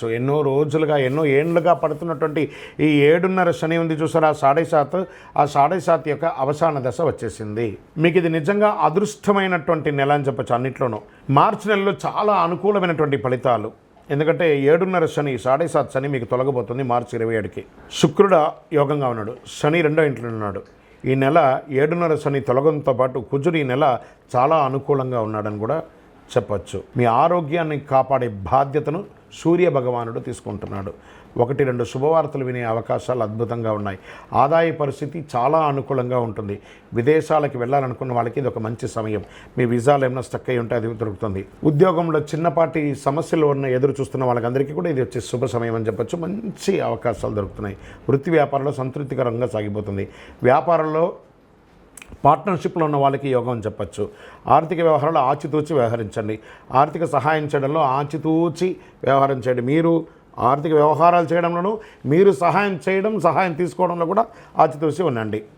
So ఎన్నో రోజులుగా ఎన్నో ఏండ్లుగా పడుతున్నటువంటి ఈ 7.5 శని ఉంది చూసారా, 7.5 ఆ 7.5 యొక్క అవసాన దశ వచ్చేసింది. మీకు ఇది నిజంగా అదృష్టమైనటువంటి నెల అని చెప్పచ్చు. అన్నిట్లోనూ మార్చి నెలలో చాలా అనుకూలమైనటువంటి ఫలితాలు. ఎందుకంటే 7.5 శని 7.5 శని మీకు తొలగబోతుంది మార్చి 27కి. శుక్రుడు యోగంగా ఉన్నాడు, శని 2వ ఇంట్లో ఉన్నాడు. ఈ నెల 7.5 శని తొలగంతో పాటు కుజుడు ఈ నెల చాలా అనుకూలంగా ఉన్నాడని కూడా చెప్పచ్చు. మీ ఆరోగ్యాన్ని కాపాడే బాధ్యతను సూర్య భగవానుడు తీసుకుంటున్నాడు. 1-2 శుభవార్తలు వినే అవకాశాలు అద్భుతంగా ఉన్నాయి. ఆదాయ పరిస్థితి చాలా అనుకూలంగా ఉంటుంది. విదేశాలకు వెళ్ళాలనుకున్న వాళ్ళకి ఇది ఒక మంచి సమయం. మీ వీసాలు ఏమైనా స్టక్ అయి ఉంటే అది దొరుకుతుంది. ఉద్యోగంలో చిన్నపాటి సమస్యలు ఎదురు చూస్తున్న వాళ్ళకందరికీ కూడా ఇది వచ్చే శుభ సమయం అని చెప్పచ్చు. మంచి అవకాశాలు దొరుకుతున్నాయి. వృత్తి వ్యాపారంలో సంతృప్తికరంగా సాగిపోతుంది. వ్యాపారంలో పార్ట్నర్షిప్లో ఉన్న వాళ్ళకి యోగం అని చెప్పచ్చు. ఆర్థిక వ్యవహారాలు ఆచితూచి వ్యవహరించండి. ఆర్థిక సహాయం చేయడంలో ఆచితూచి వ్యవహారం చేయండి. మీరు ఆర్థిక వ్యవహారాలు చేయడంలోనూ మీరు సహాయం తీసుకోవడంలో కూడా ఆచితూచి ఉండండి.